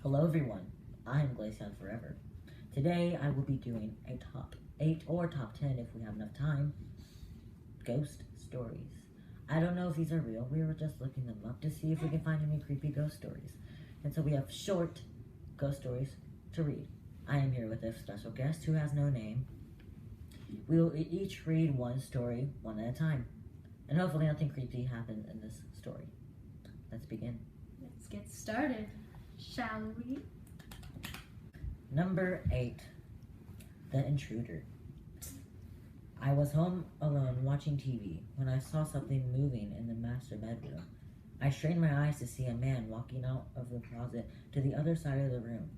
Hello everyone, I'm Glaceon Forever. Today I will be doing a top 8 or top 10 if we have enough time, ghost stories. I don't know if these are real, we were just looking them up to see if we can find any creepy ghost stories. And so we have short ghost stories to read. I am here with a special guest who has no name. We will each read one story one at a time. And hopefully nothing creepy happens in this story. Let's begin. Let's get started, shall we? Number 8. The Intruder. I was home alone watching TV when I saw something moving in the master bedroom. I strained my eyes to see a man walking out of the closet to the other side of the room.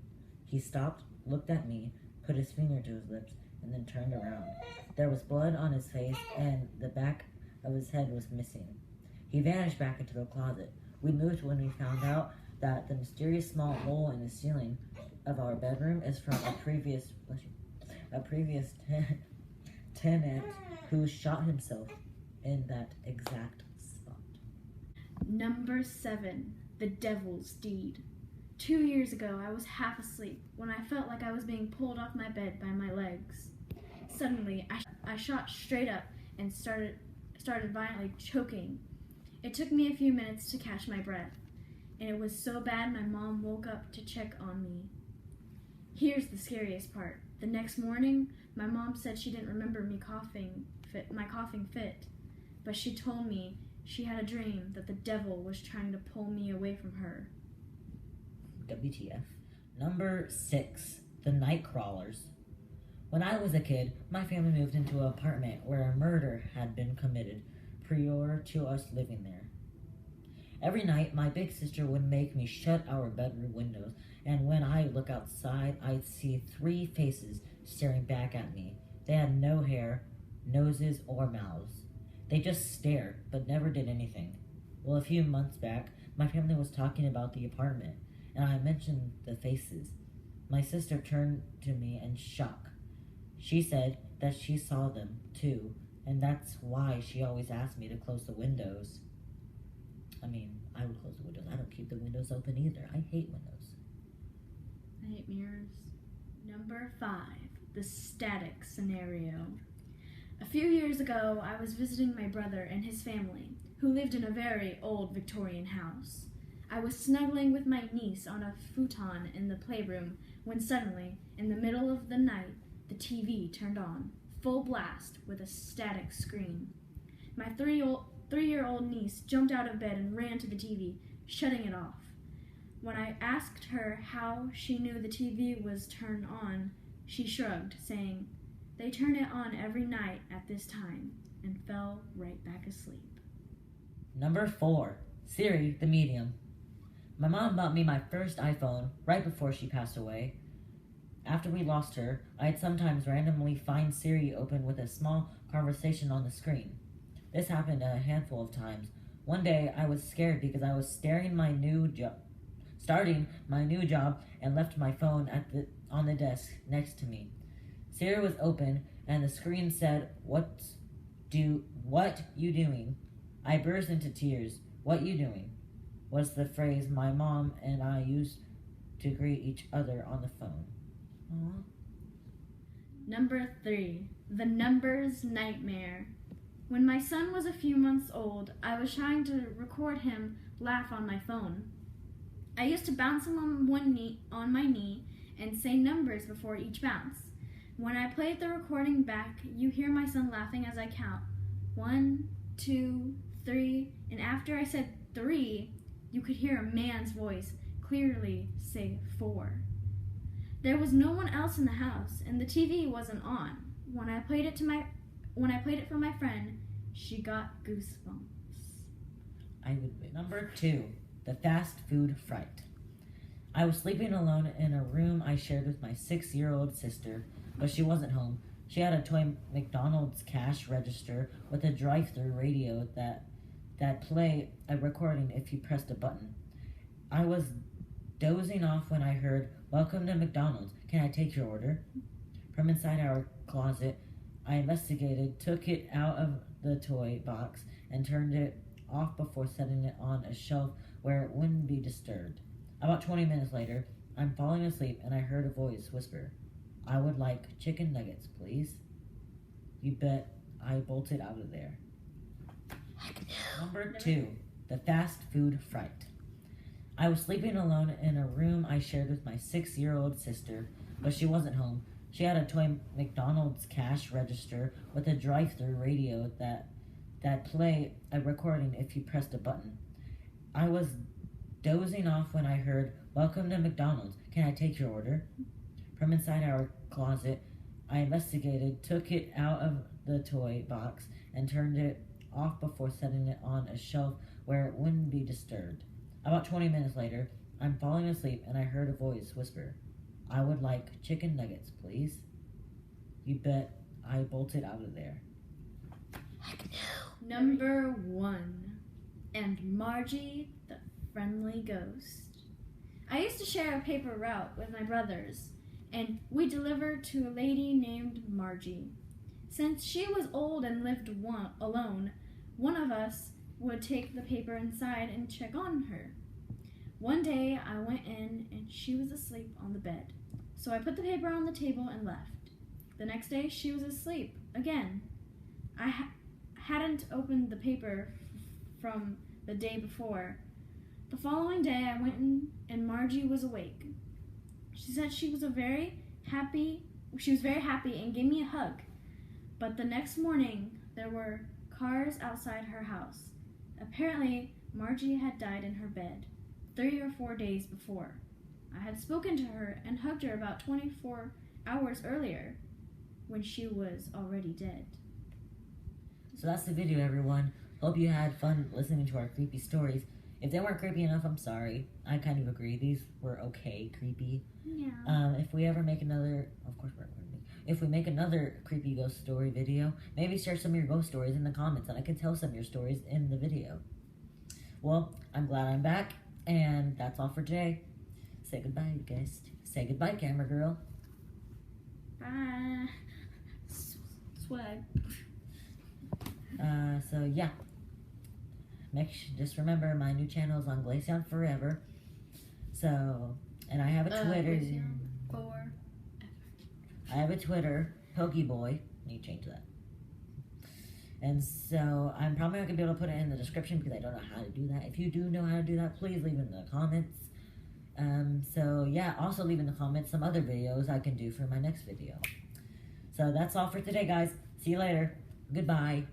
He stopped, looked at me, put his finger to his lips, and then turned around. There was blood on his face and the back of his head was missing. He vanished back into the closet. We moved when we found out that the mysterious small hole in the ceiling of our bedroom is from a previous tenant who shot himself in that exact spot. Number 7, the Devil's Deed. 2 years ago, I was half asleep when I felt like I was being pulled off my bed by my legs. Suddenly, I shot straight up and started violently choking. It took me a few minutes to catch my breath, and it was so bad my mom woke up to check on me. Here's the scariest part. The next morning, my mom said she didn't remember my coughing fit, but she told me she had a dream that the devil was trying to pull me away from her. WTF. Number 6. The Night Crawlers. When I was a kid, my family moved into an apartment where a murder had been committed prior to us living there. Every night, my big sister would make me shut our bedroom windows, and when I look outside, I'd see 3 faces staring back at me. They had no hair, noses, or mouths. They just stared, but never did anything. Well, a few months back, my family was talking about the apartment, and I mentioned the faces. My sister turned to me in shock. She said that she saw them, too, and that's why she always asked me to close the windows. I would close the windows. I don't keep the windows open either. I hate windows. I hate mirrors. Number 5, the static scenario. A few years ago, I was visiting my brother and his family, who lived in a very old Victorian house. I was snuggling with my niece on a futon in the playroom when suddenly, in the middle of the night, the TV turned on, full blast with a static screen. My three-year-old niece jumped out of bed and ran to the TV, shutting it off. When I asked her how she knew the TV was turned on, she shrugged, saying, "They turn it on every night at this time," and fell right back asleep. Number 4. Siri, the Medium. My mom bought me my first iPhone right before she passed away. After we lost her, I'd sometimes randomly find Siri open with a small conversation on the screen. This happened a handful of times. One day, I was scared because I was starting my new job and left my phone on the desk next to me. Siri was open, and the screen said, What you doing?" I burst into tears. "What you doing?" was the phrase my mom and I used to greet each other on the phone. Aww. Number 3, the numbers nightmare. When my son was a few months old, I was trying to record him laugh on my phone. I used to bounce him on my knee and say numbers before each bounce. When I played the recording back, you hear my son laughing as I count 1, 2, 3, and after I said 3, you could hear a man's voice clearly say 4. There was no one else in the house, and the TV wasn't on. When I played it for my friend, she got goosebumps. Number 2, the fast food fright. I was sleeping alone in a room I shared with my 6-year-old sister, but she wasn't home. She had a toy McDonald's cash register with a drive-thru radio that play a recording if you pressed a button. I was dozing off when I heard, "Welcome to McDonald's. Can I take your order?" From inside our closet, I investigated, took it out of the toy box, and turned it off before setting it on a shelf where it wouldn't be disturbed. About 20 minutes later, I'm falling asleep and I heard a voice whisper, "I would like chicken nuggets, please." You bet I bolted out of there. Number 2, the fast food fright. I was sleeping alone in a room I shared with my 6-year-old sister, but she wasn't home. She had a toy McDonald's cash register with a drive-through radio that play a recording if you pressed a button. I was dozing off when I heard, "Welcome to McDonald's. Can I take your order?" From inside our closet, I investigated, took it out of the toy box, and turned it off before setting it on a shelf where it wouldn't be disturbed. About 20 minutes later, I'm falling asleep and I heard a voice whisper, "I would like chicken nuggets, please." You bet I bolted out of there. Number 1. And Margie, the friendly ghost. I used to share a paper route with my brothers, and we delivered to a lady named Margie. Since she was old and lived alone, one of us would take the paper inside and check on her. One day I went in and she was asleep on the bed, so I put the paper on the table and left. The next day she was asleep again. I hadn't opened the paper from the day before. The following day I went in and Margie was awake. She said she was very happy and gave me a hug. But the next morning there were cars outside her house. Apparently Margie had died in her bed 3 or 4 days before. I had spoken to her and hugged her about 24 hours earlier when she was already dead. So that's the video, everyone. Hope you had fun listening to our creepy stories. If they weren't creepy enough, I'm sorry. I kind of agree. These were okay creepy. Yeah. If we ever make another, of course we're recording. If we make another creepy ghost story video, maybe share some of your ghost stories in the comments, and I can tell some of your stories in the video. Well, I'm glad I'm back, and that's all for today. Say goodbye, guys. Say goodbye, camera girl. Bye. Swag. So yeah. Just remember, my new channel is on Glaceon Forever. So, and I have a Twitter. Glaceon Forever. I have a Twitter, Pokeboy. Need to change that. And so, I'm probably not going to be able to put it in the description because I don't know how to do that. If you do know how to do that, please leave it in the comments. So, yeah, also leave in the comments some other videos I can do for my next video. So, that's all for today, guys. See you later. Goodbye.